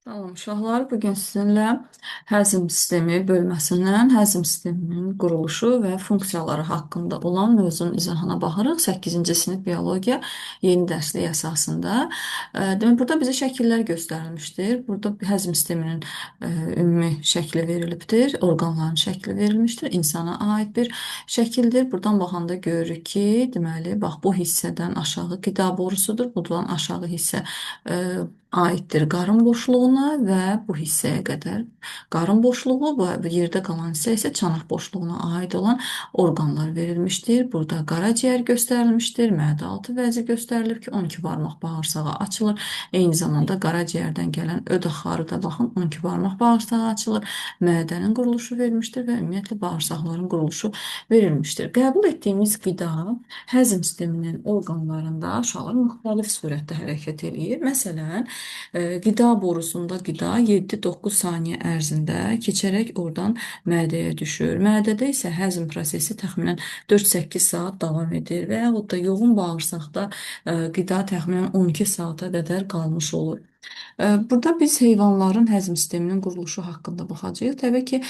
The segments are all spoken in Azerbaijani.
Salam uşaqlar, bugün sizinlə həzm sistemi bölməsindən həzm sisteminin quruluşu və funksiyaları haqqında olan mövzunun izahına baxırıq. 8-ci sinif biologiya yeni dərslik əsasında. Demək, burada bizə şəkillər göstərilmişdir. Burada həzm sisteminin ümumi şəkli verilibdir, orqanların şəkli verilmişdir, insana aid bir şəkildir. Buradan baxanda görürük ki, deməli, bax bu hissədən aşağı qida borusudur. Buradan aşağı hissə aiddir qarın boşluğuna və bu hissəyə qədər qarın boşluğu və yerdə qalan hissə isə çanaq boşluğuna aid olan orqanlar verilmişdir. Burada qaraciyər göstərilmişdir, mədə-altı vəzi göstərilib ki, 12 barmaq bağırsağa açılır. Eyni zamanda qaraciyərdən gələn öd axarı da baxın 12 barmaq bağırsağa açılır. Mədənin quruluşu verilmişdir və ümumiyyətlə bağırsaqların quruluşu verilmişdir. Qəbul etdiyimiz qida həzm sisteminin orqanlarında uşaqlar müxtəlif surətdə hərəkət eləyir. Məsələn, qida borusunda qida 7-9 saniyə ərzində keçərək oradan mədəyə düşür. Mədədə isə həzm prosesi təxminən 4-8 saat davam edir və yaxud da yoğun bağırsaqda qida təxminən 12 saata qədər qalmış olur. Burada biz heyvanların həzm sisteminin quruluşu haqqında baxacağıq. Təbii ki,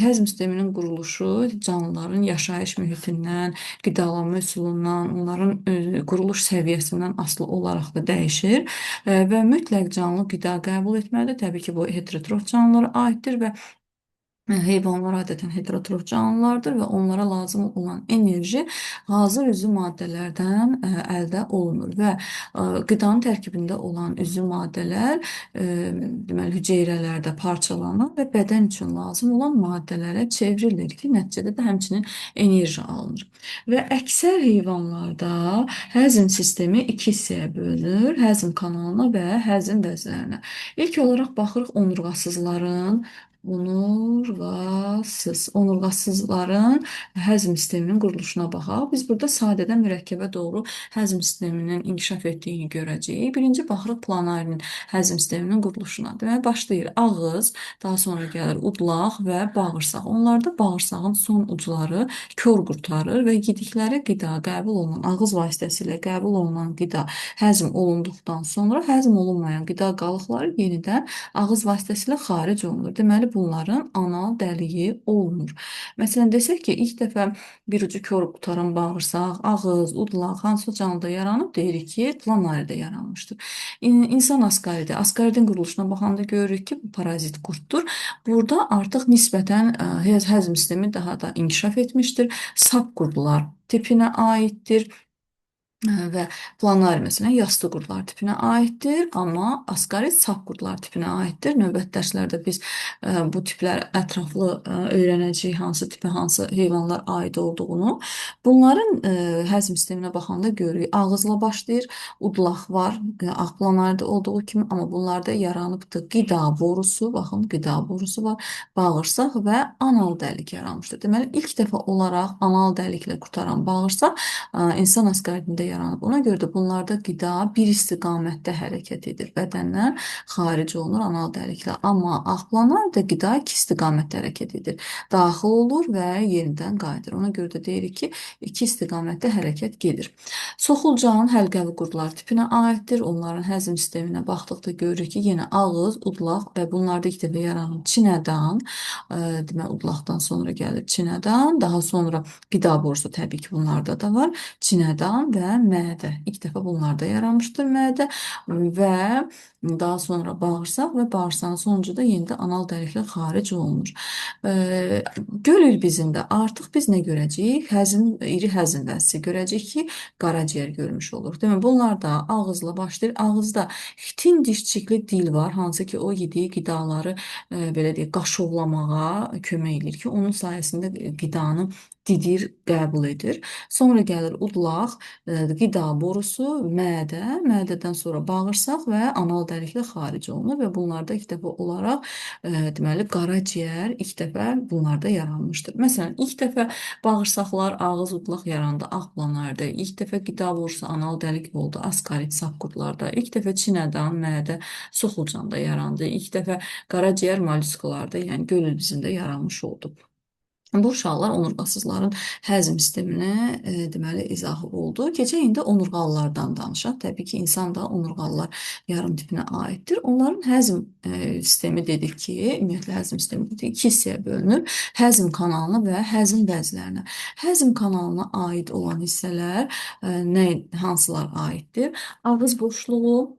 həzm sisteminin quruluşu canlıların yaşayış mühitindən, qidalanma üsulundan, onların quruluş səviyyəsindən asılı olaraq da dəyişir və mütləq canlı qida qəbul etməlidir. Təbii ki, bu heterotrof canlılara aiddir və heyvanlar adətən heterotrof canlılardır və onlara lazım olan enerji hazır üzvü maddələrdən əldə olunur və qidanın tərkibində olan üzvü maddələr deməli hüceyrələrdə parçalanır və bədən üçün lazım olan maddələrə çevrilir ki, nəticədə də həmçinin enerji alınır. Və əksər heyvanlarda həzm sistemi iki hissəyə bölünür: həzm kanalına və həzm vəzlərinə. İlk olaraq baxırıq onurğasızların onurğasızların həzm sisteminin quruluşuna baxaq. Biz burada sadədən mürəkkəbə doğru həzm sisteminin inkişaf etdiyini görəcəyik. Birinci baxırıq planarinin həzm sisteminin quruluşuna. Deməli, başlayır ağız, daha sonra gəlir udlaq və bağırsaq. Onlarda bağırsağın son ucları kör qurtarır və yedikləri qida qəbul olunan, ağız vasitəsilə qəbul olunan qida həzm olunduqdan sonra həzm olunmayan qida qalıqları yenidən ağız vasitəsilə xaric olunur. Deməli, bunların anal dəliyi olmur. Məsələn, desək ki, ilk dəfə bir ucu kör qurtaran bağırsaq, ağız, udlaq hansı canlıda yaranıb, deyirik ki, planaridə yaranmışdır. İnsan askaridi, askaridin quruluşuna baxanda görürük ki, bu parazit qurtdur. Burada artıq nisbətən həzm sistemi daha da inkişaf etmişdir. Sap qurdular tipinə aiddir. Və planari məsələn yastı qurdlar tipinə aiddir, amma askarid sap qurdlar tipinə aiddir. Növbəti dərslərdə biz bu tiplər ətraflı öyrənəcəyik, hansı tipə, hansı heyvanlar aid olduğunu. Bunların həzm sisteminə baxanda görürük. Ağızla başlayır, udlaq var, ağ planarida olduğu kimi, amma bunlarda yaranıbdır qida borusu, baxın qida borusu var, bağırsaq və anal dəlik yaranmışdır. Deməli, ilk dəfə olaraq anal dəliklə qurtaran bağırsaq insan askaridində yaranıb. Ona görə də bunlarda qida bir istiqamətdə hərəkət edir. Bədəndən xaric olunur anal dəliklə. Amma ağplanar da qida iki istiqamətdə hərəkət edir. Daxil olur və yenidən qayıdır. Ona görə də deyirik ki, iki istiqamətdə hərəkət gedir. Soxulcan həlqəvi qurdlar tipinə aiddir. Onların həzm sisteminə baxdıqda görürük ki, yenə ağız, udlaq və bunlarda ilk dəfə yaranır çinədan. Demək, udlaqdan sonra gəlir çinədan. Daha sonra qida borusu təbii ki, bunlarda da var. Çinədan və mədə. İlk dəfə bunlarda yaranmışdır mədə və daha sonra bağırsaq və bağırsağın sonucu da yenidə anal dəliklə xaric olunur. Göl ilbizində artıq biz nə görəcəyik? İri həzm vəzisi görəcəyik ki, qaraciyər görmüş olur. Demək, bunlar da ağızla başlayır. Ağızda xitin dişçikli dil var, hansı ki, o yediyi qidaları belə deyək, qaşovlamağa kömək edir ki, onun sayəsində qidanı didir, qəbul edir. Sonra gəlir udlaq, qida borusu, mədə, mədədən sonra bağırsaq və anal dəliklə xaric olunur və bunlarda ilk dəfə olaraq deməli qaraciyər ilk dəfə bunlarda yaranmışdır. Məsələn, ilk dəfə bağırsaqlar, ağız, udlaq yarandı ağ planarda, ilk dəfə qida borusu, anal dəlik oldu askarid sap qurdlarda, ilk dəfə çinədan, mədə, soxulcanda yarandı, ilk dəfə qaraciyər mollyuskalarda, yəni göl ilbizində yaranmış oldu. Bu uşaqlar onurğasızların həzm sisteminə deməli izahı oldu. Keçək indi onurğalılardan danışaq. Təbii ki, insan da onurğalılar yarım tipinə aiddir. Onların həzm sistemi dedik ki, ümumiyyətlə həzm sistemi dedik, iki hissəyə bölünür. Həzm kanalına və həzm vəzlərinə. Həzm kanalına aid olan hissələr hansılar aiddir? Ağız boşluğu,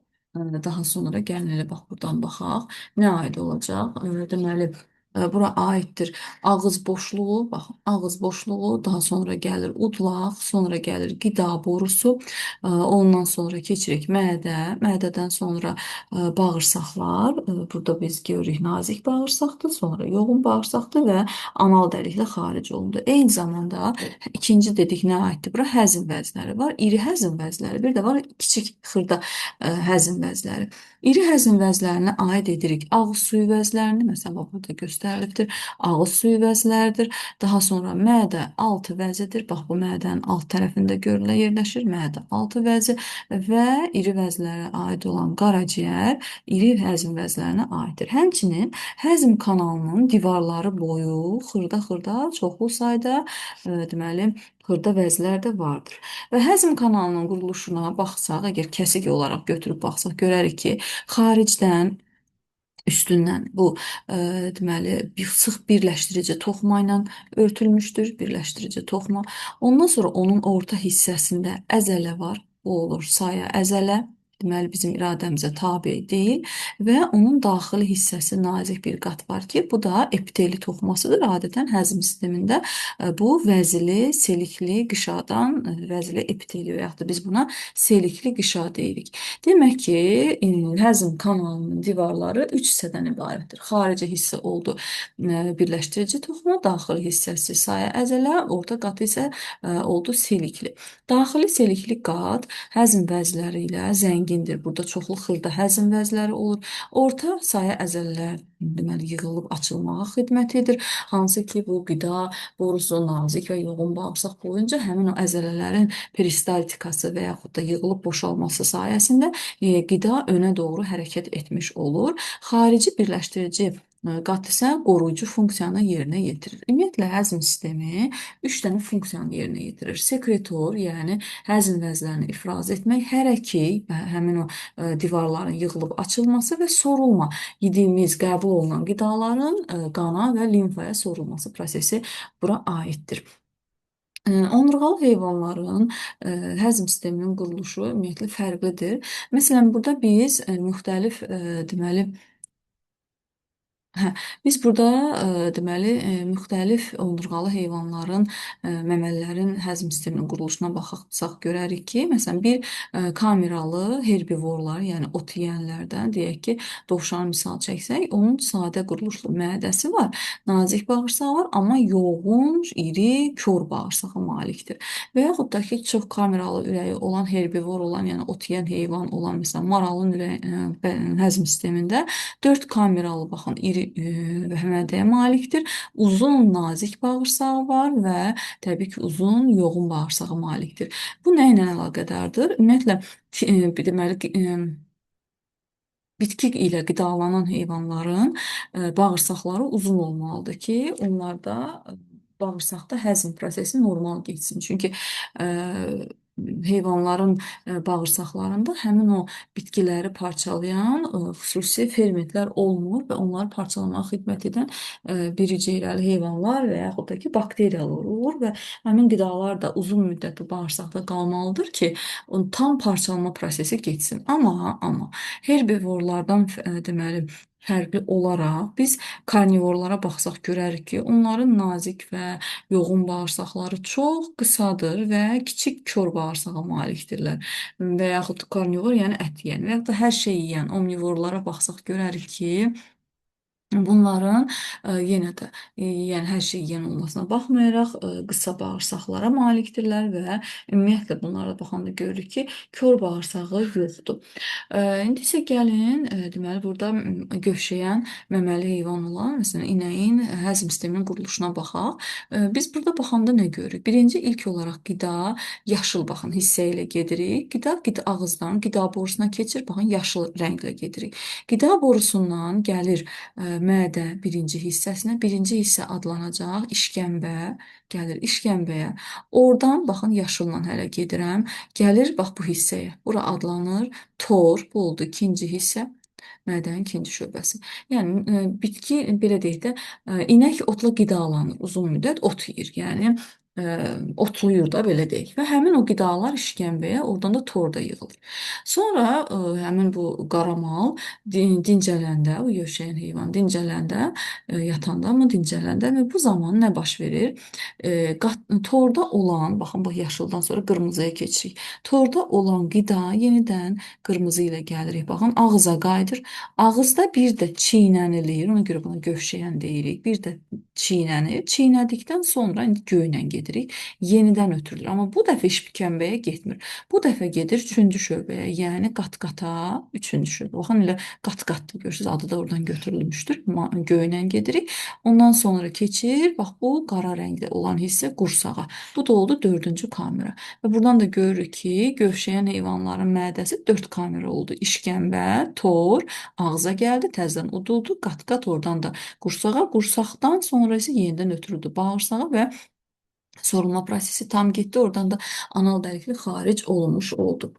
daha sonra gəlin elə bax buradan baxaq. Nə aid olacaq? Deməli, bura aiddir. Ağız boşluğu, bax, ağız boşluğu, daha sonra gəlir udlaq, sonra gəlir qida borusu, ondan sonra keçirik mədə, mədədən sonra bağırsaqlar, burada biz görürük nazik bağırsaqdır, sonra yoğun bağırsaqdır və anal dəliklə xaric olundu. Eyni zamanda ikinci dedik nə aiddir? Bura həzm vəzləri var, iri həzm vəzləri, bir də var kiçik xırda həzm vəzləri. İri həzm vəzlərinə aid edirik ağız suyu vəzlərini, məsələn, burada göstərilibdir. Ağız suyu vəzləridir. Daha sonra mədə altı vəzidir. Bax, bu mədənin alt tərəfində görülür, yerləşir. Mədə altı vəzi və iri vəzlərə aid olan qaraciyər iri həzm vəzlərinə aiddir. Həmçinin həzm kanalının divarları boyu xırda-xırda çoxlu sayda deməli xırda vəzlər də vardır. Və həzm kanalının quruluşuna baxsaq, əgər kəsik olaraq götürüb baxsaq, görərik ki, xaricdən üstündən bu deməli bir sıx birləşdirici toxuma ilə örtülmüşdür, birləşdirici toxuma. Ondan sonra onun orta hissəsində əzələ var. Bu olur sayə əzələ. Deməli bizim iradəmizə tabe deyil və onun daxili hissəsi nazik bir qat var ki, bu da epiteli toxumasıdır. Adətən həzm sistemində bu vəzili, selikli qışadan vəzili epiteli və yaxud da biz buna selikli qışa deyirik. Demək ki, həzm kanalının divarları 3 hissədən ibarətdir. Xarici hissə oldu birləşdirici toxuma, daxili hissəsi sayə əzələ, orta qatı isə oldu selikli. Daxili selikli qat həzm vəzləri ilə zəngindir. Burada çoxlu xırda həzm vəzləri olur. Orta sayə əzələlər deməli yığılıb açılmağa xidmət edir. Hansı ki, bu qida borusu nazik və yoğun bağırsaq boyunca həmin o əzələlərin peristaltikası və yaxud da yığılıb boşalması sayəsində qida önə doğru hərəkət etmiş olur. Xarici birləşdirici qat isə qoruyucu funksiyanı yerinə yetirir. Ümumiyyətlə, həzm sistemi 3 dənə funksiyanı yerinə yetirir. Sekretor, yəni həzm vəzlərini ifraz etmək, hərəki, həmin o divarların yığılıb açılması və sorulma, yediyimiz, qəbul olunan qidaların qana və limfaya sorulması prosesi bura aiddir. Onurğalı heyvanların həzm sisteminin quruluşu ümumiyyətlə fərqlidir. Məsələn, burada biz müxtəlif deməli Hə, biz burada deməli müxtəlif onurğalı heyvanların məməlilərin həzm sisteminin quruluşuna baxsaq görərik ki, məsələn bir kameralı herbivorlar, yəni ot yeyənlərdən deyək ki, dovşanı misal çəksək, onun sadə quruluşlu mədəsi var, nazik bağırsağı var, amma yoğun, iri, kör bağırsağa malikdir. Və yaxud da ki, çox kameralı ürəyi olan herbivor olan, yəni ot yeyən heyvan olan, məsələn, maralın həzm sistemində 4 kameralı baxın, iri və mədəyə malikdir. Uzun, nazik bağırsağı var və təbii ki, uzun, yoğun bağırsağa malikdir. Bu nə ilə əlaqədardır? Ümumiyyətlə, deməli, bitki ilə qidalanan heyvanların bağırsaqları uzun olmalıdır ki, onlarda bağırsaqda həzm prosesi normal getsin. Çünki heyvanların bağırsaqlarında həmin o bitkiləri parçalayan xüsusi fermentlər olmur və onları parçalamağa xidmət edən biricikləri heyvanlar və yaxud da ki, bakteriyalar olur və həmin qidalar da uzun müddət bu bağırsaqda qalmalıdır ki, tam parçalama prosesi getsin. Amma herbivorlardan deməli fərqli olaraq biz karnivorlara baxsaq görərik ki, onların nazik və yoğun bağırsaqları çox qısadır və kiçik kör bağırsağa malikdirlər. Və yaxud karnivor, yəni ət yeyən və yaxud da hər şey yeyən omnivorlara baxsaq görərik ki, bunların yenə də yəni hər şey yeyən olmasına baxmayaraq qısa bağırsaqlara malikdirlər və ümumiyyətlə bunlara baxanda görürük ki, kör bağırsağı yoxdur. İndi isə gəlin, deməli burada gövşəyən məməli heyvan olan, məsələn, inəyin həzm sisteminin quruluşuna baxaq. Biz burada baxanda nə görürük? Birinci ilk olaraq qida yaşıl baxın hissə ilə gedirik. Qida ağızdan qida borusuna keçir, baxın yaşıl rənglə gedirik. Qida borusundan gəlir mədə birinci hissəsinə, birinci hissə adlanacaq işkəmbə, gəlir işkəmbəyə. Oradan, baxın, yaşılla hələ gedirəm, gəlir, bax, bu hissəyə. Bura adlanır tor, bu oldu ikinci hissə. Mədənin ikinci şöbəsi. Yəni, bitki, belə deyək də, inək otla qidalanır, uzun müddət ot yeyir. Yəni, otluyur da, belə deyək. Və həmin o qidalar işkəmbəyə, oradan da torda yığılır. Sonra həmin bu qaramal dincələndə, o yaşayan heyvan dincələndə, yatanda mı dincələndə və bu zaman nə baş verir? Torda olan, baxın, bu yaşıldan sonra qırmızıya keçirik. Torda olan qida yenidən qırmızı ilə gəlirik. Baxın, ağıza qayıdır. Ağızda bir də çiynənilir, ona görə buna gövşəyən deyirik. Bir də çiynənir. Çiynədikdən sonra indi göylə gedirik. Yenidən ötürülür. Amma bu dəfə işkəmbəyə getmir. Bu dəfə gedir üçüncü şöbəyə, yəni qat-qata üçüncü şöbə. Baxın, elə qat-qatdır, görürsünüz, adı da oradan götürülmüşdür. Göylə gedirik. Ondan sonra keçir, bax, bu qara rəngdə olan hissə qursağa. Bu da oldu dördüncü kamera. Və buradan da görürük ki, gövşəyən heyvanların mədəsi 4 kamera oldu. İşkəmbə, tor, ağza gəldi, təzədən uduldu, qat-qat oradan da qursağa, qursaqdan sonra isə yenidən ötürüldü bağırsağa və sorulma prosesi tam getdi. Oradan da anal dəlikli xaric olunmuş oldu.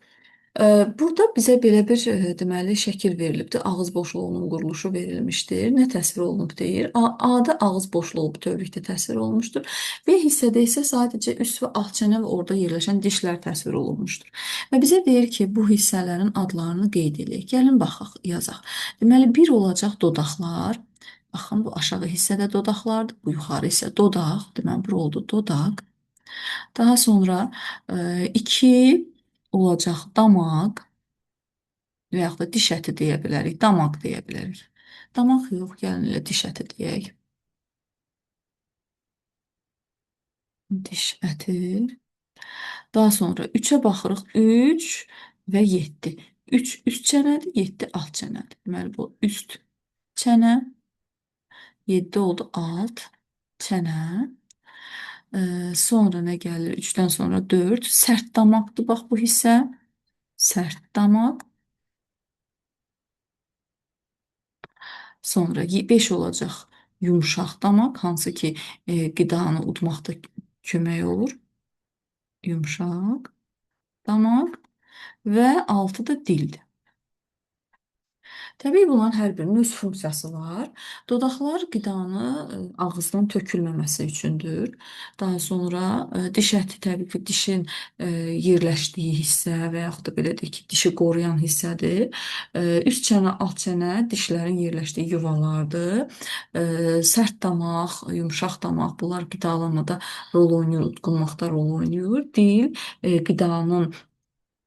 Burada bizə belə bir deməli şəkil verilibdir. Ağız boşluğunun quruluşu verilmişdir. Nə təsvir olunub deyir? A-da ağız boşluğu bütövlükdə təsvir olunmuşdur. B hissədə isə sadəcə üst və alt çənə və orada yerləşən dişlər təsvir olunmuşdur. Və bizə deyir ki, bu hissələrin adlarını qeyd edək. Gəlin baxaq, yazaq. Deməli, bir olacaq dodaqlar. Baxın, bu aşağı hissədə dodaqlardır, bu yuxarı hissə dodaq. Deməli, bura oldu dodaq. Daha sonra 2 olacaq damaq və yaxud da diş əti deyə bilərik, damaq deyə bilərik. Damaq yox, gəlin elə diş əti deyək. Diş əti. Daha sonra 3-ə baxırıq, 3 və 7. 3 üst çənədir, 7 alt çənədir. Deməli, bu üst çənə, 7 oldu alt çənə. Sonra nə gəlir? 3-dən sonra 4. Sərt damaqdır, bax bu hissə. Sərt damaq. Sonra 5 olacaq yumşaq damaq, hansı ki qidanı udmaqda kömək olur. Yumşaq damaq və 6 da dildir. Təbii bunların hər birinin öz funksiyası var. Dodaqlar qidanı ağızdan tökülməməsi üçündür. Daha sonra diş əti təbii ki, dişin yerləşdiyi hissə və yaxud da belə deyək ki, dişi qoruyan hissədir. Üst çənə, alt çənə dişlərin yerləşdiyi yuvalardır. Sərt damaq, yumşaq damaq, bunlar qidalanmada rol oynayır, udqunmaqda rol oynayır. Dil qidanın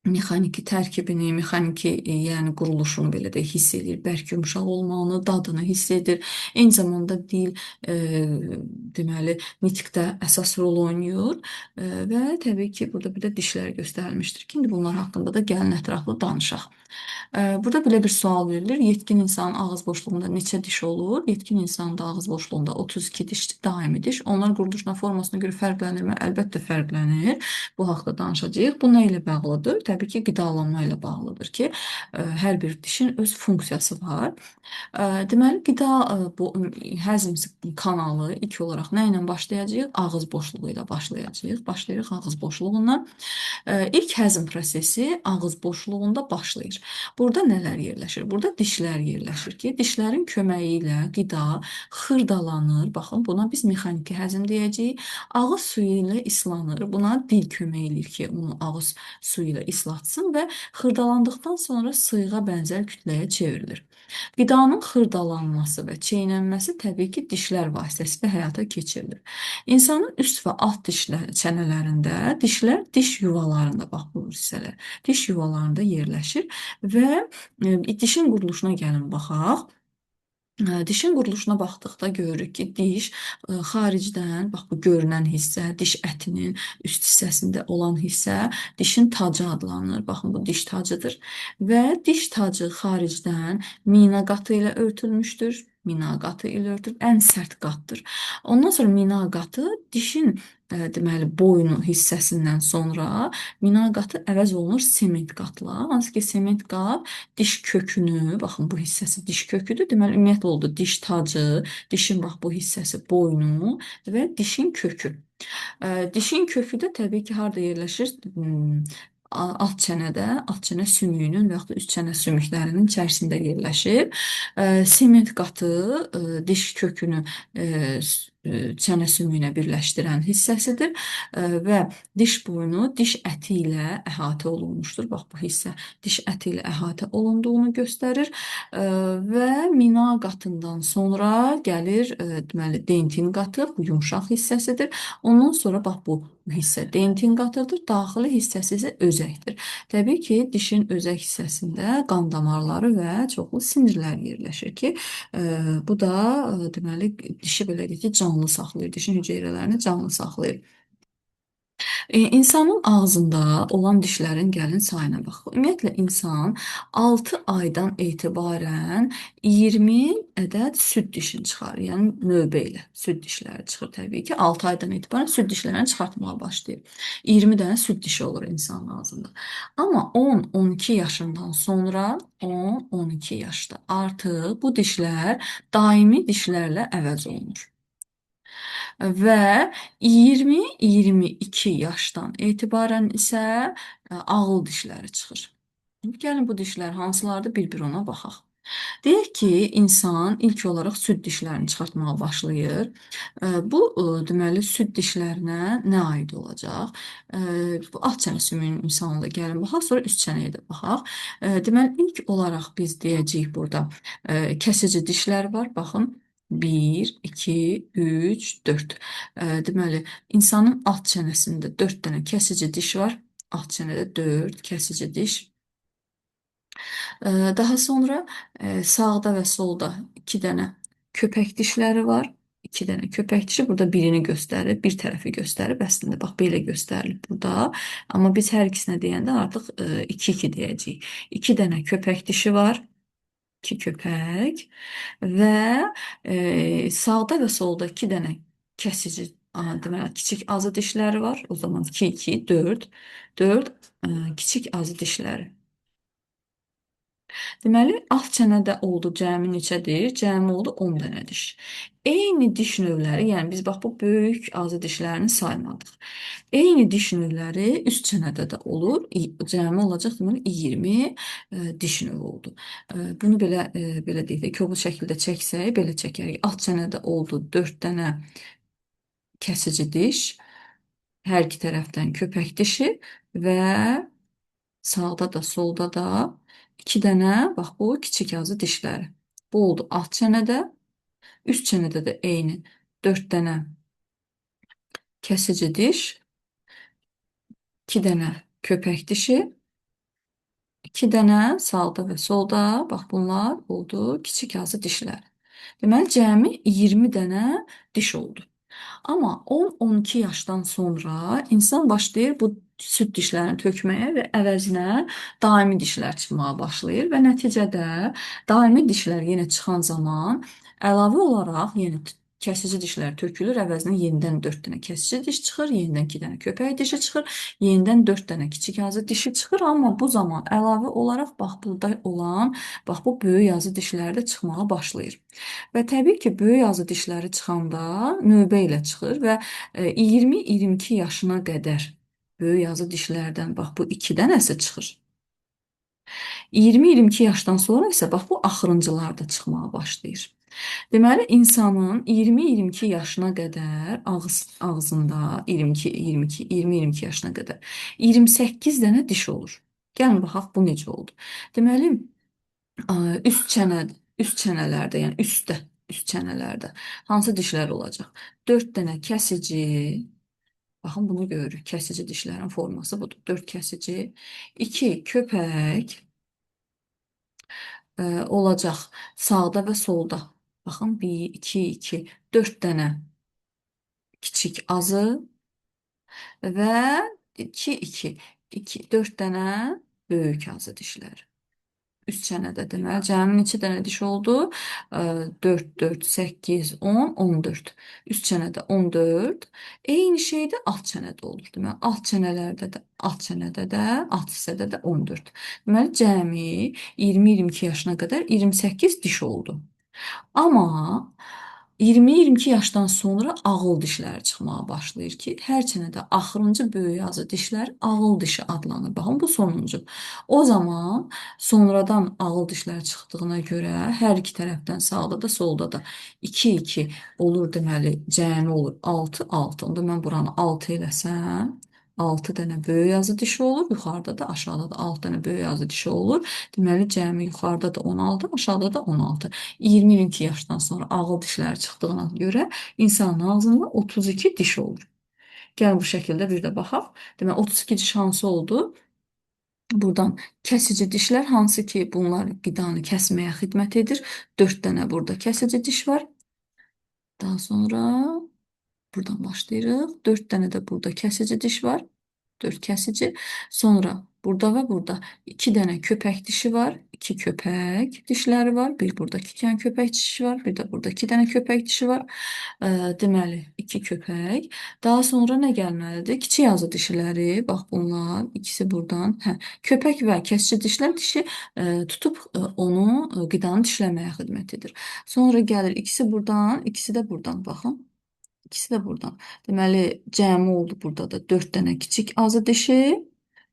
mexaniki tərkibini, mexaniki yəni quruluşunu belə də hiss edir. Bərk yumşaq olmağını, dadını hiss edir. Eyni zamanda dil deməli nitqdə əsas rol oynayır və təbii ki, burada bir də dişlər göstərilmişdir ki, indi bunlar haqqında da gəlin ətraflı danışaq. Burada belə bir sual verilir. Yetkin insanın ağız boşluğunda neçə diş olur? Yetkin insanın da ağız boşluğunda 32 dişdir, daimi diş. Onlar quruluşuna, formasına görə fərqlənirmi? Əlbəttə fərqlənir. Bu haqda danışacağıq. Bu nə ilə bağlıdır? Təbii ki, qidalanma ilə bağlıdır ki, hər bir dişin öz funksiyası var. Deməli, qida bu həzm kanalı ilk olaraq nə ilə başlayacağıq? Ağız boşluğu ilə başlayacağıq. Başlayırıq ağız boşluğundan. İlk həzm prosesi ağız boşluğunda başlayır. Burada nələr yerləşir? Burada dişlər yerləşir ki, dişlərin köməyi ilə qida xırdalanır. Baxın, buna biz mexaniki həzm deyəcəyik. Ağız suyu ilə islanır. Buna dil kömək edir ki, onu ağız suyu ilə islatsın və xırdalandıqdan sonra sıyığa bənzər kütləyə çevrilir. Qidanın xırdalanması və çeynənməsi təbii ki, dişlər vasitəsilə həyata keçirilir. İnsanın üst və alt çənələrində dişlər diş yuvalarında, bax bu hissələr, diş yuvalarında yerləşir və dişin quruluşuna gəlin baxaq. Dişin quruluşuna baxdıqda görürük ki, diş xaricdən, bax bu görünən hissə, diş ətinin üst hissəsində olan hissə dişin tacı adlanır. Baxın, bu diş tacıdır və diş tacı xaricdən mina qatı ilə örtülmüşdür. mina qatı ilə örtülür. Ən sərt qatdır. Ondan sonra mina qatı dişin deməli boynu hissəsindən sonra mina qatı əvəz olunur sement qatla. Hansı ki sement qat diş kökünü, baxın bu hissəsi diş köküdür. Deməli ümumiyyətlə oldu diş tacı, dişin bax bu hissəsi boynu və dişin kökü. Dişin kökü də təbii ki, harda yerləşir? Alt çənədə, alt çənə sümüyünün və yaxud da üst çənə sümüklərinin içərisində yerləşir. Sement qatı diş kökünü çənə sümüyünə birləşdirən hissəsidir və diş boynu diş əti ilə əhatə olunmuşdur. Bax bu hissə diş əti ilə əhatə olunduğunu göstərir və mina qatından sonra gəlir deməli dentin qatı, bu yumşaq hissəsidir. Ondan sonra bax bu hissə dentin qatıdır, daxili hissəsi isə özəkdir. Təbii ki, dişin özək hissəsində qan damarları və çoxlu sinirlər yerləşir ki, bu da deməli dişi belə deyək ki, canlı saxlayır, dişin hüceyrələrini canlı saxlayır. İnsanın ağzında olan dişlərin gəlin sayına bax. Ümumiyyətlə insan 6 aydan etibarən 20 ədəd süd dişini çıxarır. Yəni növbə ilə süd dişləri çıxır təbii ki. 6 aydan etibarən süd dişlərini çıxartmağa başlayır. 20 dənə süd dişi olur insanın ağzında. Amma 10-12 yaşından sonra 10-12 yaşda artıq bu dişlər daimi dişlərlə əvəz olunur. Və 20-22 yaşdan etibarən isə ağıl dişləri çıxır. Gəlin bu dişlər hansılardır bir-bir ona baxaq. Deyək ki, insan ilk olaraq süd dişlərini çıxartmağa başlayır. Bu deməli süd dişlərinə nə aid olacaq? Bu alt çənə sümüyünün misalında gəlin baxaq, sonra üst çənəyə də baxaq. Deməli ilk olaraq biz deyəcəyik burada kəsici dişlər var. Baxın 1, 2, 3, 4. Deməli, insanın alt çənəsində 4 dənə kəsici diş var. Alt çənədə 4 kəsici diş. Daha sonra sağda və solda 2 dənə köpək dişləri var. 2 dənə köpək dişi burada birini göstərir, bir tərəfi göstərib. Əslində bax belə göstərilib burada. Amma biz hər ikisinə deyəndə artıq 2-2 deyəcəyik. 2 dənə köpək dişi var. 2 köpək və sağda və solda 2 dənə kəsici, deməli kiçik azı dişləri var. O zaman 2, 2, 4, 4 kiçik azı dişləri. Deməli, alt çənədə oldu cəmi neçədir? Cəmi oldu 10 dənə diş. Eyni diş növləri, yəni biz bax bu böyük azı dişlərini saymadıq. Eyni diş növləri üst çənədə də olur. Cəmi olacaq deməli 20 diş növü oldu. Bunu belə deyək də kobud şəkildə çəksək, belə çəkərik. Alt çənədə oldu 4 dənə kəsici diş, hər iki tərəfdən köpək dişi və sağda da, solda da 2 dənə, bax bu kiçik yazı dişləri. Bu oldu alt çənədə, üst çənədə də eyni 4 dənə kəsici diş, 2 dənə köpək dişi, 2 dənə sağda və solda, bax bunlar oldu kiçik yazı dişlər. Deməli, cəmi 20 dənə diş oldu. Amma 10-12 yaşdan sonra insan başlayır bu süd dişlərini tökməyə və əvəzinə daimi dişlər çıxmağa başlayır və nəticədə daimi dişlər yenə çıxan zaman əlavə olaraq yenə kəsici dişlər tökülür, əvəzinə yenidən 4 dənə kəsici diş çıxır, yenidən 2 dənə köpək dişi çıxır, yenidən 4 dənə kiçik yazı dişi çıxır, amma bu zaman əlavə olaraq bax burada olan, bax bu böyük yazı dişləri də çıxmağa başlayır. Və təbii ki, böyük yazı dişləri çıxanda növbə ilə çıxır və 20-22 yaşına qədər böyük yazı dişlərdən bax bu 2 dənəsi çıxır. 20-22 yaşdan sonra isə bax bu axırıncılar da çıxmağa başlayır. Deməli, insanın 20-22 yaşına qədər ağzında 20-22 yaşına qədər 28 dənə diş olur. Gəlin baxaq bu necə oldu. Deməli, üst çənələrdə, yəni üst çənələrdə hansı dişlər olacaq? 4 dənə kəsici, baxın bunu görürük. Kəsici dişlərin forması budur. 4 kəsici, 2 köpək olacaq sağda və solda. Baxın 1, 2, 2, 4 dənə kiçik azı və 2, 2, 2, 4 dənə böyük azı dişlər. Üst çənədə deməli cəmi neçə dənə diş oldu? 4, 4, 8, 10, 14. Üst çənədə 14. Eyni şey də alt çənədə olur. Deməli alt çənədə də, alt hissədə də 14. Deməli cəmi 20-22 yaşına qədər 28 diş oldu. Amma 20-22 yaşdan sonra ağıl dişləri çıxmağa başlayır ki, hər çənədə axırıncı böyük yazı dişlər ağıl dişi adlanır. Baxın, bu sonuncu. O zaman sonradan ağıl dişləri çıxdığına görə hər iki tərəfdən sağda da, solda da 2-2 olur, deməli cəmi olur 6, 6. Onda mən buranı 6 eləsəm, 6 dənə böyük yazı dişi olur. Yuxarıda da, aşağıda da 6 dənə böyük yazı dişi olur. Deməli cəmi yuxarıda da 16, aşağıda da 16. 20-22 yaşdan sonra ağıl dişləri çıxdığına görə insanın ağzında 32 diş olur. Gəlin bu şəkildə bir də baxaq. Deməli 32 diş hansı oldu? Buradan kəsici dişlər hansı ki, bunlar qidanı kəsməyə xidmət edir. 4 dənə burada kəsici diş var. Daha sonra buradan başlayırıq. 4 dənə də burada kəsici diş var. 4 kəsici. Sonra burada və burada 2 dənə köpək dişi var. 2 köpək dişləri var. Bir burada 2 dənə köpək dişi var. Bir də burada 2 dənə köpək dişi var. Deməli 2 köpək. Daha sonra nə gəlməlidir? Kiçik yazı dişləri. Bax bunlar ikisi buradan. Hə, köpək və kəsici dişlər dişi tutub onu qidanı dişləməyə xidmət edir. Sonra gəlir ikisi buradan, ikisi də buradan. Baxın. İkisi də buradan. Deməli, cəmi oldu burada da 4 dənə kiçik azı dişi.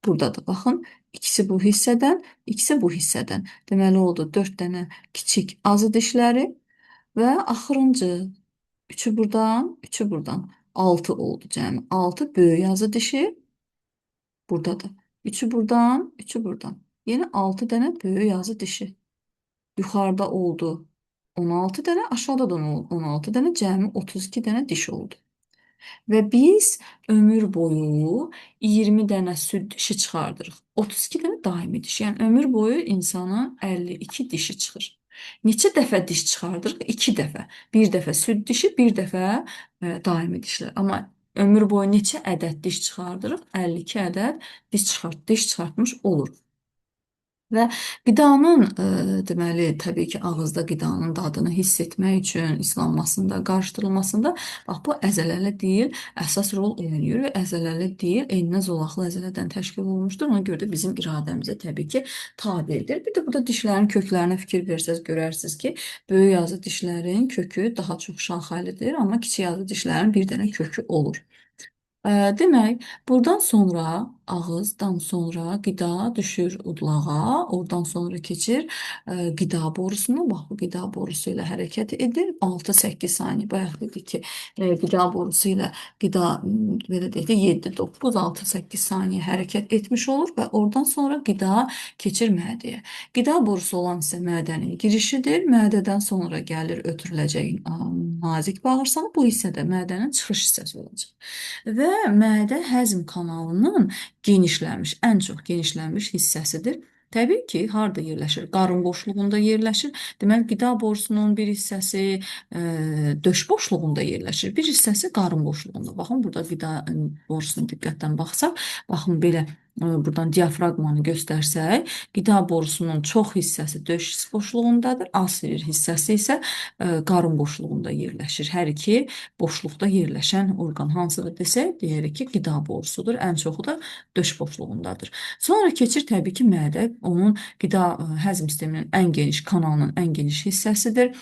Burada da baxın, ikisi bu hissədən, ikisi bu hissədən. Deməli oldu 4 dənə kiçik azı dişləri və axırıncı üçü buradan, üçü buradan. 6 oldu cəmi. 6 böyük yazı dişi buradadır. Üçü buradan, üçü buradan. Yenə 6 dənə böyük yazı dişi. Yuxarıda oldu 16 dənə, aşağıda da 16 dənə, cəmi 32 dənə diş oldu. Və biz ömür boyu 20 dənə süd dişi çıxardırıq. 32 dənə daimi diş. Yəni ömür boyu insana 52 dişi çıxır. Neçə dəfə diş çıxardırıq? 2 dəfə. Bir dəfə süd dişi, bir dəfə daimi dişlər. Amma ömür boyu neçə ədəd diş çıxardırıq? 52 ədəd diş çıxartmış oluruq. Və qidanın, deməli, təbii ki, ağızda qidanın dadını hiss etmək üçün islanmasında, qarışdırılmasında, bax, bu əzələli dil əsas rol oynayır və əzələli dil eninə zolaqlı əzələdən təşkil olunmuşdur. Ona görə də bizim iradəmizə təbii ki, tabidir. Bir də burada dişlərin köklərinə fikir versəz, görərsiniz ki, böyük yazı dişlərin kökü daha çox şaxəlidir, amma kiçik yazı dişlərin bir dənə kökü olur. Demək, buradan sonra ağızdan sonra qida düşür udlağa, oradan sonra keçir qida borusuna. Bax, bu qida borusu ilə hərəkət edir. 6-8 saniyə. Bayaq dedik ki, qida borusu ilə qida belə deyək də 7, 9, 6-8 saniyə hərəkət etmiş olur və oradan sonra qida keçir mədəyə. Qida borusu olan isə mədənin girişidir. Mədədən sonra gəlir ötürüləcək nazik bağırsaq. Bu isə də mədənin çıxış hissəsi olacaq. Və mədə həzm kanalının genişlənmiş, ən çox genişlənmiş hissəsidir. Təbii ki, harda yerləşir? Qarın boşluğunda yerləşir. Deməli, qida borusunun bir hissəsi döş boşluğunda yerləşir. Bir hissəsi qarın boşluğunda. Baxın, burada qida borusuna diqqətdən baxsaq, baxın belə buradan diafraqmanı göstərsək, qida borusunun çox hissəsi döş boşluğundadır, az bir hissəsi isə qarın boşluğunda yerləşir. Hər iki boşluqda yerləşən orqan hansıdır desək, deyirik ki, qida borusudur. Ən çoxu da döş boşluğundadır. Sonra keçir təbii ki, mədə, onun qida həzm sisteminin ən geniş kanalının ən geniş hissəsidir.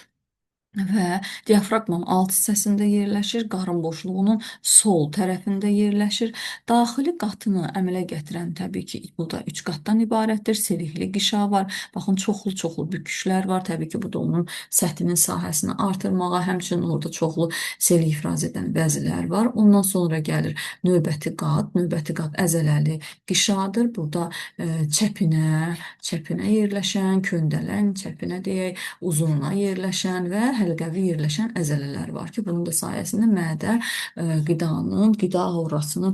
Və diafraqmanın alt hissəsində yerləşir, qarın boşluğunun sol tərəfində yerləşir. Daxili qatını əmələ gətirən təbii ki, bu da 3 qatdan ibarətdir. Selikli qişa var. Baxın, çoxlu büküşlər var. Təbii ki, bu da onun səthinin sahəsini artırmağa, həmçinin orada çoxlu selik ifraz edən vəzilər var. Ondan sonra gəlir növbəti qat. Növbəti qat əzələli qişadır. Burada çəpinə yerləşən, köndələn çəpinə deyək, uzununa yerləşən və həlqəvi yerləşən əzələlər var ki, bunun da sayəsində mədə qida aurasını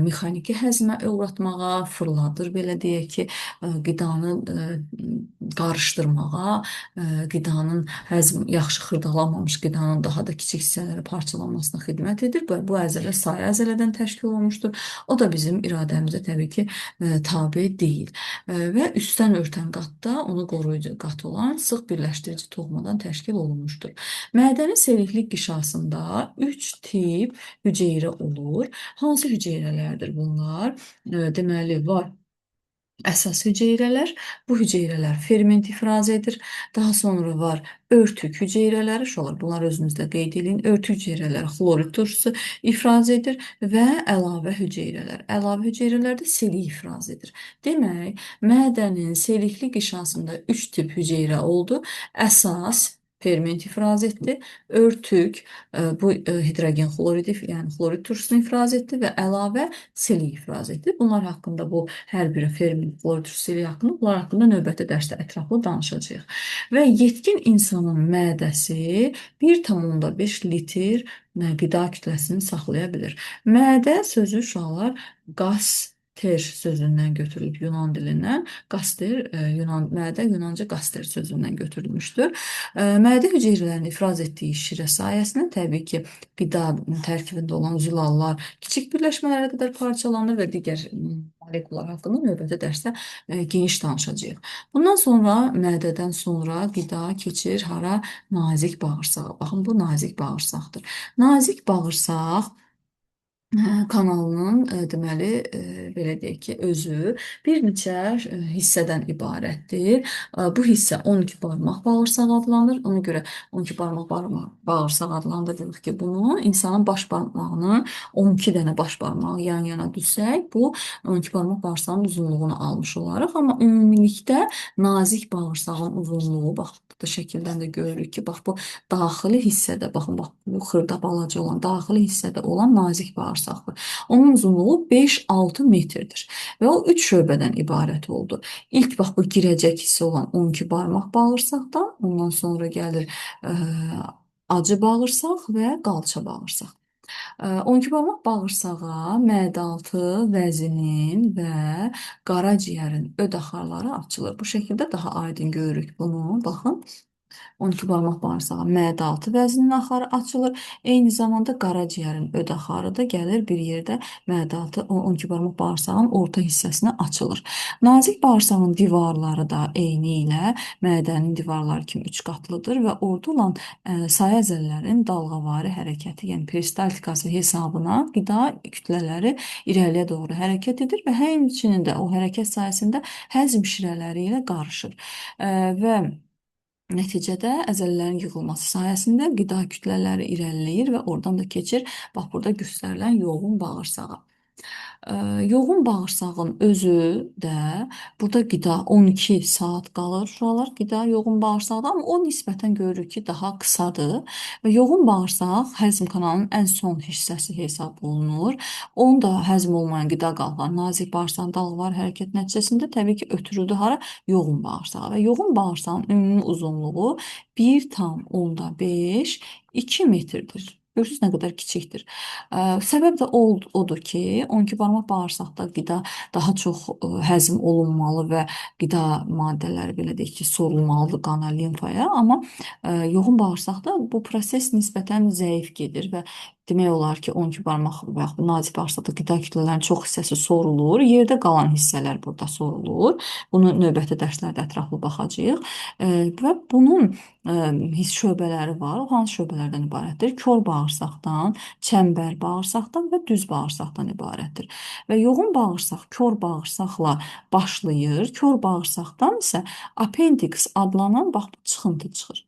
mexaniki həzmə uğratmağa, fırladır, belə deyək ki, qidanı qarışdırmağa, qidanın yaxşı xırdalanmamış qidanın daha da kiçik hissələrə parçalanmasına xidmət edir. Bu əzələ sayə əzələdən təşkil olunmuşdur. O da bizim iradəmizə təbii ki, tabe deyil. Və üstdən örtən qatda onu qoruyucu qat olan sıx birləşdirici toxumadan təşkil olunmuşdur. Mədənin selikli qişasında 3 tip hüceyrə olur. Hansı hüceyrələrdir bunlar? Deməli, var əsas hüceyrələr. Bu hüceyrələr ferment ifraz edir. Daha sonra var örtük hüceyrələri, şolar. Bunlar özünüzdə qeyd edin. Örtük hüceyrələr xlorid turşusu ifraz edir və əlavə hüceyrələr. Əlavə hüceyrələr də selik ifraz edir. Demək, mədənin selikli qişasında 3 tip hüceyrə oldu. Əsas ferment ifraz etdi. Örtük bu hidrogen xloridi, yəni xlorid turşusunu ifraz etdi və əlavə selik ifraz etdi. Bunlar haqqında bu hər biri ferment, xlorid turşusu selik haqqında, bunlar haqqında növbəti dərsdə ətraflı danışacağıq. Və yetkin insanın mədəsi 1,5 litr qida kütləsini saxlaya bilir. Mədə sözü uşaqlar qaster sözündən götürülüb Yunan dilindən. Qaster, mədə Yunanca qaster sözündən götürülmüşdür. Mədə hüceyrələrinin ifraz etdiyi şirə sayəsində təbii ki, qida tərkibində olan zülallar kiçik birləşmələrə qədər parçalanır və digər molekullar haqqında növbəti dərsdə geniş danışacağıq. Bundan sonra mədədən sonra qida keçir hara? Nazik bağırsağa. Baxın, bu nazik bağırsaqdır. Nazik bağırsaq kanalının deməli belə deyək ki, özü bir neçə hissədən ibarətdir. Bu hissə 12 barmaq bağırsaq adlanır. Ona görə 12 barmaq bağırsaq adlandırırıq ki, bunu insanın baş barmağının 12 dənə baş barmağı yan-yana düzsək, bu 12 barmaq bağırsağın uzunluğunu almış olarıq. Amma ümumilikdə nazik bağırsağın uzunluğu, bax, bu şəkildən də görürük ki, bax, bu daxili hissədə, baxın, bax, bu xırda balaca olan daxili hissədə olan nazik bağırsaq. Onun uzunluğu 5-6 metrdir və o 3 şöbədən ibarət oldu. İlk bax bu girəcək hissə olan 12 barmaq bağırsaqdan, ondan sonra gəlir acı bağırsaq və qalça bağırsaq. 12 barmaq bağırsağa mədə-altı vəzinin və qaraciyərin ödaxarları açılır. Bu şəkildə daha aydın görürük bunu. Baxın. 12 barmaq bağırsağa mədə-altı vəzinin axarı açılır. Eyni zamanda qaraciyərin ödaxarı da gəlir bir yerdə mədə-altı 12 barmaq bağırsağın orta hissəsinə açılır. Nazik bağırsağın divarları da eyni ilə mədənin divarları kimi 3 qatlıdır və orada olan sayə əzələlərin dalğavari hərəkəti, yəni peristaltikası hesabına qida kütlələri irəliyə doğru hərəkət edir və həmçinin də o hərəkət sayəsində həzm şirələri ilə qarışır və nəticədə əzələlərin yığılması sayəsində qida kütlələri irəliləyir və oradan da keçir, bax, burada göstərilən yoğun bağırsağa. Yoğun bağırsağın özü də burada qida 12 saat qalır uşaqlar qida yoğun bağırsaqda, amma o nisbətən görürük ki, daha qısadır və yoğun bağırsaq həzm kanalının ən son hissəsi hesab olunur. Onun da həzm olmayan qida qalıqları nazik bağırsağın dalğavari hərəkət nəticəsində təbii ki, ötürüldü hara? Yoğun bağırsağa və yoğun bağırsağın ümumi uzunluğu 1,5-2 metrdir. Görürsünüz nə qədər kiçikdir. Səbəb də odur ki, 12 barmaq bağırsaqda qida daha çox həzm olunmalı və qida maddələri belə deyək ki, sorulmalıdır qana, limfaya, amma yoğun bağırsaqda bu proses nisbətən zəif gedir və demək olar ki, 12 barmaq və yaxud nazik bağırsaqda qida kütlələrinin çox hissəsi sorulur, yerdə qalan hissələr burada sorulur. Bunu növbəti dərslərdə ətraflı baxacağıq və bunun şöbələri var. O hansı şöbələrdən ibarətdir? Kor bağırsaqdan, çəmbər bağırsaqdan və düz bağırsaqdan ibarətdir. Və yoğun bağırsaq kor bağırsaqla başlayır. Kor bağırsaqdan isə appendix adlanan bax çıxıntı çıxır.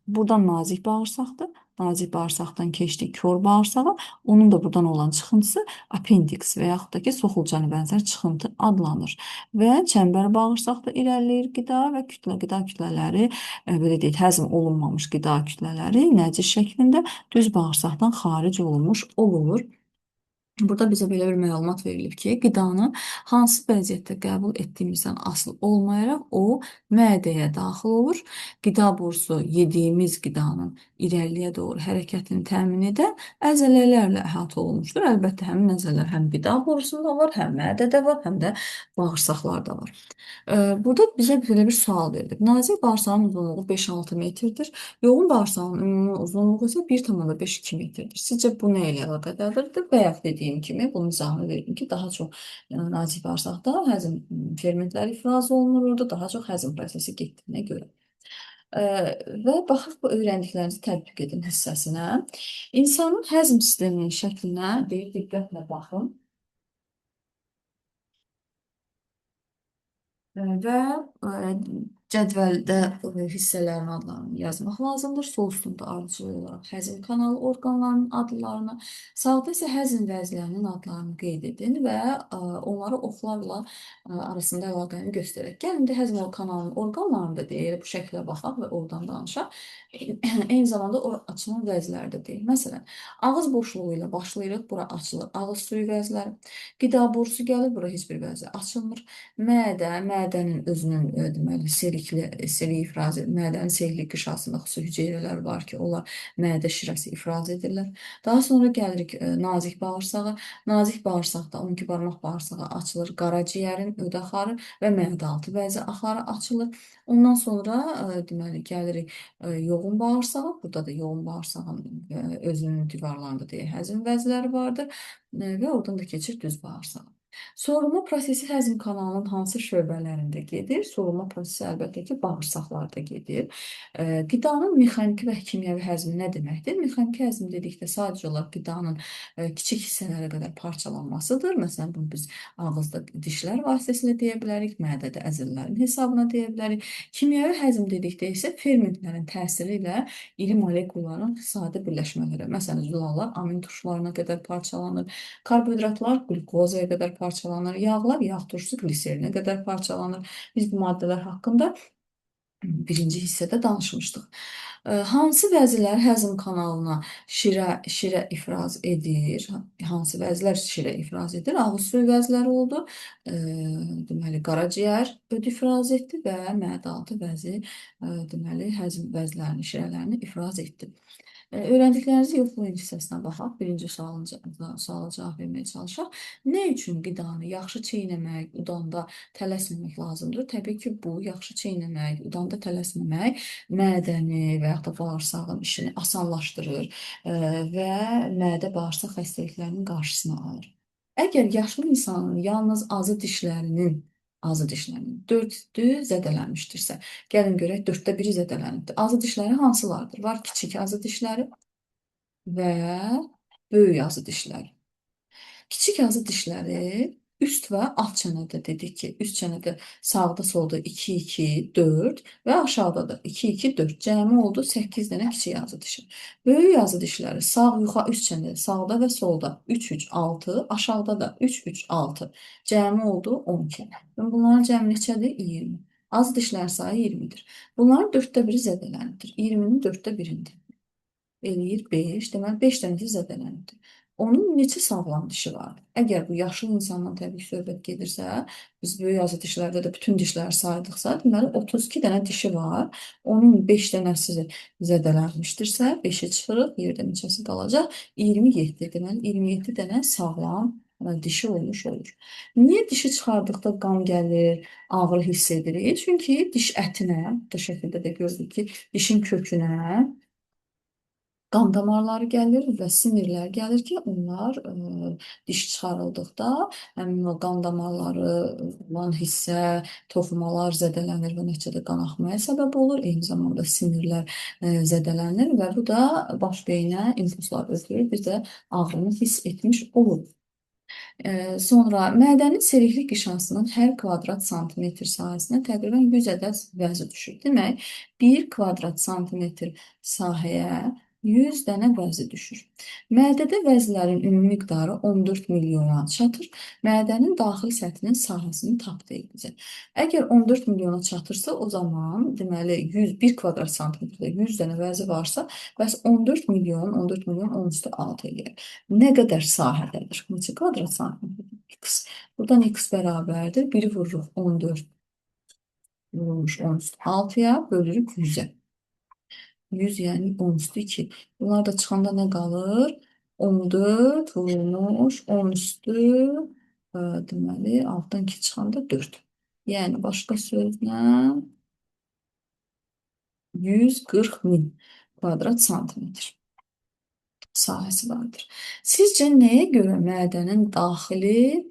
Buradan nazik bağırsaqdır. Nazik bağırsaqdan keçdik kor bağırsağa. Onun da buradan olan çıxıntısı appendix və yaxud da ki, soxulcanı bənzər çıxıntı adlanır. Və çəmbər bağırsaqda irəliləyir qida və qida kütlələri, belə deyək, həzm olunmamış qida kütlələri nəcis şəklində düz bağırsaqdan xaric olunmuş olur. Burada bizə belə bir məlumat verilib ki, qidanı hansı vəziyyətdə qəbul etdiyimizdən asılı olmayaraq o mədəyə daxil olur. Qida borusu yediyimiz qidanın irəliyə doğru hərəkətini təmin edən əzələlərlə əhatə olunmuşdur. Əlbəttə, həmin əzələlər həm qida borusunda var, həm mədədə var, həm də bağırsaqlarda var. Burada bizə belə bir sual verilib. Nazik bağırsağın uzunluğu 5-6 metrdir. Yoğun bağırsağın ümumi uzunluğu isə 1,5-2 metrdir. Sizcə bu nə ilə əlaqədardır? Bayaq dediyim kimi bunun izahını verdim ki, daha çox nazik bağırsaqda həzm fermentləri ifraz olunur orada, daha çox həzm prosesi getdiyinə görə. Ə, Və baxıb bu öyrəndiklərinizi tətbiq edin hissəsinə. İnsanın həzm sisteminin şəklinə bir diqqətlə baxın. Və cədvəldə hissələrin adlarını yazmaq lazımdır. Sol üstündə ardıcıl olaraq həzm kanalı orqanlarının adlarını, sağda isə həzm vəzlərinin adlarını qeyd edin və onları oxlarla arasında əlaqəni göstərək. Gəlin də həzm kanalının orqanlarını da deyək, bu şəklə baxaq və oradan danışaq. Eyni zamanda açılan vəzləri də deyək. Məsələn, ağız boşluğu ilə başlayırıq, bura açılır ağız suyu vəzləri. Qida borusu gəlir, bura heç bir vəzə açılmır. Mədənin özünün deməli seli ifraz edir. Mədənin selli qışasında xüsusi hüceyrələr var ki, onlar mədə şirəsi ifraz edirlər. Daha sonra gəlirik nazik bağırsağa. Nazik bağırsaqda 12 barmaq bağırsağı açılır. Qaraciyərin ödəxarı və mədə-altı vəzi axarı açılır. Ondan sonra deməli gəlirik yoğun bağırsağa. Burada da yoğun bağırsağın özünün divarlarında deyək həzm vəzləri vardır və oradan da keçir düz bağırsağa. Soğuma prosesi həzm kanalının hansı şöbələrində gedir? Soğuma prosesi əlbəttə ki, bağırsaqlarda gedir. Qidanın mexaniki və kimyəvi həzmi nə deməkdir? Mexaniki həzm dedikdə sadəcə olaraq qidanın kiçik hissələrə qədər parçalanmasıdır. Məsələn, bunu biz ağızda dişlər vasitəsilə deyə bilərik, mədədə əzələlərin hesabına deyə bilərik. Kimyəvi həzm dedikdə isə fermentlərin təsiri ilə iri molekulların sadə birləşmələri, məsələn, zülallar amin turşularına qədər parçalanır. Karbohidratlar qlükozaya qədər parçalanır, yağlar yağ turşusu qliserinə qədər parçalanır. Biz bu maddələr haqqında birinci hissədə danışmışdıq. Hansı vəzlər həzm kanalına şirə ifraz edir? Hansı vəzlər şirə ifraz edir? Ağız suyu vəzləri oldu. Deməli, qaraciyər öd ifraz etdi və mədə-altı vəzi deməli həzm vəzlərini, şirələrini ifraz etdi. Öyrəndiklərinizi yoxlayın hissəsinə baxaq. Birinci suala cavab verməyə çalışaq. Nə üçün qidanı yaxşı çeynəmək, udanda tələsməmək lazımdır? Təbii ki, bu yaxşı çeynəmək, udanda tələsməmək mədəni və yaxud da bağırsağın işini asanlaşdırır və mədə-bağırsaq xəstəliklərinin qarşısını alır. Əgər yaşlı insanın yalnız azı dişlərinin 4-ü zədələnmişdirsə, gəlin görək 4də biri zədələnibdir. Azı dişləri hansılardır? Var kiçik azı dişləri və böyük azı dişləri. Kiçik azı dişləri üst və alt çənədə dedik ki, üst çənədə sağda solda 2, 2, 4 və aşağıda da 2, 2, 4. Cəmi oldu 8 dənə kiçik azı dişi. Böyük azı dişləri sağ yuxarı üst çənədə, sağda və solda 3, 3, 6, aşağıda da 3, 3, 6. Cəmi oldu 12. Və bunların cəmi neçədir? 20. Az dişlər sayı 20-dir. Bunların 4də biri zədələnibdir. 20-nin 4də biridir. Eləyir 5. Deməli 5 dənəsi zədələnibdir. Onun neçə sağlam dişi var? Əgər bu yaşlı insandan təbii ki, söhbət gedirsə, biz böyük azı dişlərdə də bütün dişləri saydıqsa, deməli 32 dənə dişi var. Onun 5 dənəsi zədələnmişdirsə, 5-i çıxırıq, yerdə neçəsi qalacaq? 27. Deməli 27 dənə sağlam dişi olmuş olur. Niyə dişi çıxardıqda qan gəlir, ağrı hiss edirik? Çünki diş ətinə, bu şəkildə də gördük ki, dişin kökünə qan damarları gəlir və sinirlər gəlir ki, onlar diş çıxarıldıqda həmin o qan damarları olan hissə, toxumalar zədələnir və nəticədə qan axmaya səbəb olur. Eyni zamanda sinirlər zədələnir və bu da baş beyinə impulslar ötürür. Biz də ağrını hiss etmiş oluruq. Sonra mədənin selikli qişasının hər kvadrat santimetr sahəsinə təqribən 100 ədəd vəzi düşür. Demək, 1 kvadrat santimetr sahəyə 100 dənə vəzi düşür. Mədədə vəzlərin ümumi miqdarı 14 milyona çatır. Mədənin daxili səthinin sahəsini tap deyiləcək. Əgər 14 milyona çatırsa, o zaman deməli 101 kvadrat santimetrdə 100 dənə vəzi varsa, bəs 14 milyon, 14 milyon 10 üstü 6 eləyir. Nə qədər sahədədir? Neçə kvadrat santimetr? X. Buradan x bərabərdir. 1-i vururuq 14 vurulmuş 10 üstü 6-ya bölürük 100-ə. 100 yəni 10 üstü 2. Bunlar da çıxanda nə qalır? 14 vurulmuş 10 üstü deməli 6-dan 2 çıxanda 4. Yəni başqa sözlə 140 min kvadrat santimetr sahəsi vardır. Sizcə nəyə görə mədənin daxili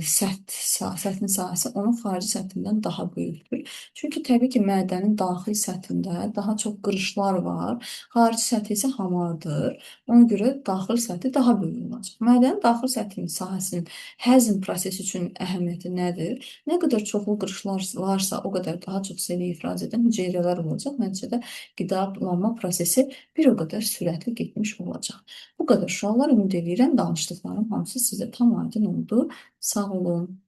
səthinin sahəsi onun xarici səthindən daha böyükdür? Çünki təbii ki, mədənin daxili səthində daha çox qırışlar var, xarici səthi isə hamardır. Ona görə daxili səthi daha böyük olacaq. Mədənin daxili səthinin sahəsinin həzm prosesi üçün əhəmiyyəti nədir? Nə qədər çoxlu qırışlar varsa, o qədər daha çox səviyyə ifraz edən hüceyrələr olacaq. Nəticədə qidalanma prosesi bir o qədər sürətli getmiş olacaq. Bu qədər suallar ümid edirəm danışdıqlarım hamısı sizə tam aydın oldu. Sağ olun.